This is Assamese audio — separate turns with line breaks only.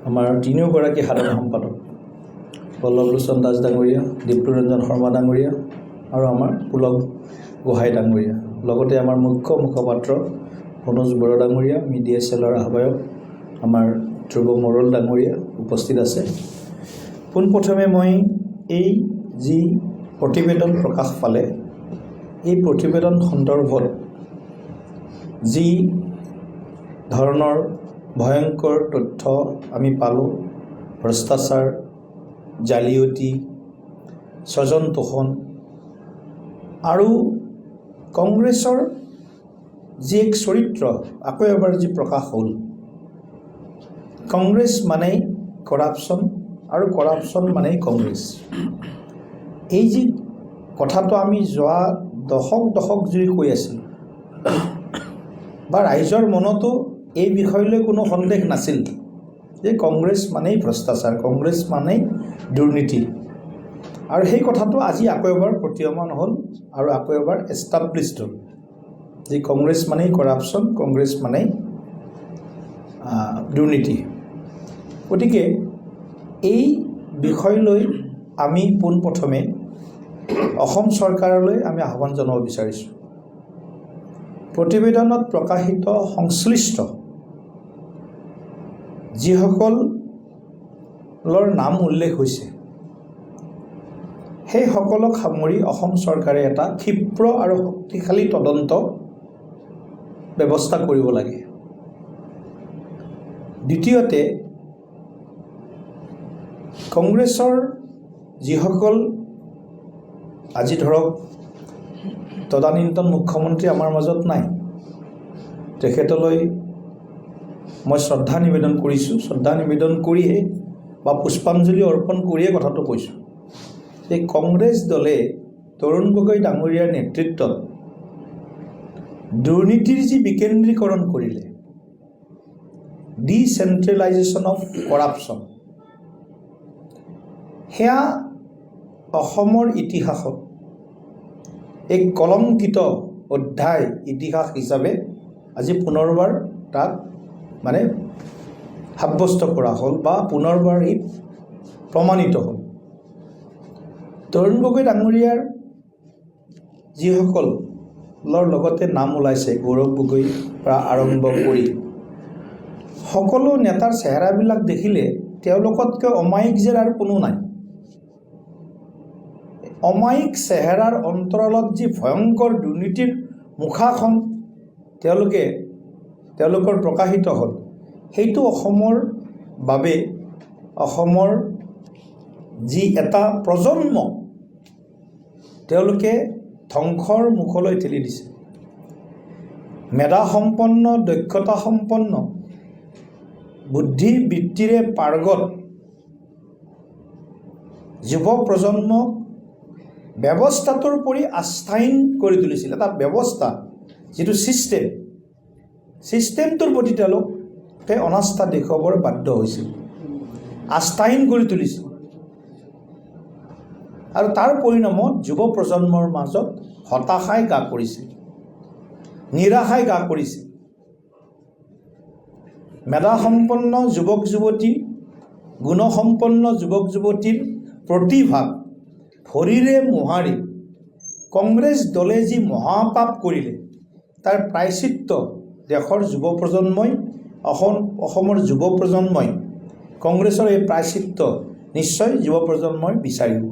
আমাৰ তিনিওগৰাকী সাধাৰণ সম্পাদক পল্লৱলোচন দাস ডাঙৰীয়া, দীপ্তিৰঞ্জন শৰ্মা ডাঙৰীয়া আৰু আমাৰ পুলক গোহাঁই ডাঙৰীয়া, লগতে আমাৰ মুখ্য মুখপাত্ৰ মনোজ বড়ো ডাঙৰীয়া, মিডিয়া চেলৰ আহ্বায়ক আমাৰ ধ্ৰুৱ মৰল ডাঙৰীয়া উপস্থিত আছে। পোনপ্ৰথমে মই এই যি প্ৰতিবেদন প্ৰকাশ পালে, এই প্ৰতিবেদন সন্দৰ্ভত যি ধৰণৰ ভয়ংকৰ তথ্য আমি পালোঁ, ভ্ৰষ্টাচাৰ, জালিয়াতি, স্বজন তোষণ আৰু কংগ্ৰেছৰ যি এক চৰিত্ৰ আকৌ এবাৰ যি প্ৰকাশ হ'ল, কংগ্ৰেছ মানেই কৰাপশ্যন আৰু কৰাপশ্যন মানেই কংগ্ৰেছ। এই যি কথাটো আমি যোৱা দশক জুৰি কৈ আছিলোঁ বা ৰাইজৰ মনতো এই বিষয়লৈ কোনো সন্দেহ নাছিল যে কংগ্ৰেছ মানেই ভ্ৰষ্টাচাৰ, কংগ্ৰেছ মানেই দুৰ্নীতি। আৰু সেই কথাটো আজি আকৌ এবাৰ প্ৰতীয়মান হ'ল আৰু আকৌ এবাৰ এষ্টাব্লিছড হ'ল যে কংগ্ৰেছ মানেই কৰাপশ্যন, কংগ্ৰেছ মানেই দুৰ্নীতি। গতিকে এই বিষয়লৈ আমি পোনপ্ৰথমে অসম চৰকাৰলৈ আমি আহ্বান জনাব বিচাৰিছোঁ। প্ৰতিবেদনত প্ৰকাশিত সংশ্লিষ্ট যিসকলৰ নাম উল্লেখ হৈছে, সেই সকলক সামৰি অসম চৰকাৰে এটা ক্ষীপ্ৰ আৰু শক্তিশালী তদন্ত ব্যৱস্থা কৰিব লাগে। দ্বিতীয়তে, কংগ্ৰেছৰ যিসকল আজি ধৰক তদানীন্তন মুখ্যমন্ত্ৰী আমাৰ মাজত নাই, তেখেতলৈ মই শ্ৰদ্ধা নিবেদন কৰিছোঁ। শ্ৰদ্ধা নিবেদন কৰিয়ে বা পুষ্পাঞ্জলি অৰ্পণ কৰিয়ে কথাটো কৈছোঁ যে কংগ্ৰেছ দলে তৰুণ গগৈ ডাঙৰীয়াৰ নেতৃত্বত দুৰ্নীতিৰ যি বিকেন্দ্ৰীকৰণ কৰিলে, ডিচেন্ট্ৰেলাইজেশ্যন অফ কৰাপশ্যন, সেয়া অসমৰ ইতিহাসত এক কলংকিত অধ্যায় ইতিহাস হিচাপে আজি পুনৰবাৰ তাক সাব্যস্ত কৰা হ'ল বা পুনৰবাৰ ই প্ৰমাণিত হ'ল। তৰুণ গগৈ ডাঙৰীয়াৰ যিসকলৰ লগতে নাম ওলাইছে, গৌৰৱ গগৈৰ পৰা আৰম্ভ কৰি সকলো নেতাৰ চেহেৰাবিলাক দেখিলে তেওঁলোকতকৈ অমায়িক যেন আৰু কোনো নাই। অমায়িক চেহেৰাৰ অন্তৰালত যি ভয়ংকৰ দুৰ্নীতিৰ মুখাখন তেওঁলোকৰ প্ৰকাশিত হ'ল, সেইটো অসমৰ বাবে অসমৰ যি এটা প্ৰজন্ম তেওঁলোকে ধ্বংসৰ মুখলৈ ঠেলি দিছে। মেধাসম্পন্ন, দক্ষতাসম্পন্ন, বুদ্ধি বৃত্তিৰে পাৰ্গত যুৱ প্ৰজন্মক ব্যৱস্থাটোৰ পৰি আস্থাহীন কৰি তুলিছিল। এটা ব্যৱস্থা, যিটো ছিষ্টেমটোৰ প্ৰতি তেওঁলোকে অনাস্থা দেখুৱাবৰ বাধ্য হৈছিল, আস্থাহীন কৰি তুলিছিল। আৰু তাৰ পৰিণামত যুৱ প্ৰজন্মৰ মাজত হতাশাই গা কৰিছিল, নিৰাশাই গা কৰিছিল। মেধাসম্পন্ন যুৱক যুৱতী, গুণসম্পন্ন যুৱক যুৱতীৰ প্ৰতিভাক ভৰিৰে মোহাৰি কংগ্ৰেছ দলে যি মহাপাপ কৰিলে, তাৰ প্ৰায়শ্চিত্ত দেশৰ যুৱ প্ৰজন্মই, অসমৰ যুৱ প্ৰজন্মই কংগ্ৰেছৰ এই প্ৰায়শ্চিত্ত নিশ্চয় যুৱ প্ৰজন্মই বিচাৰিব।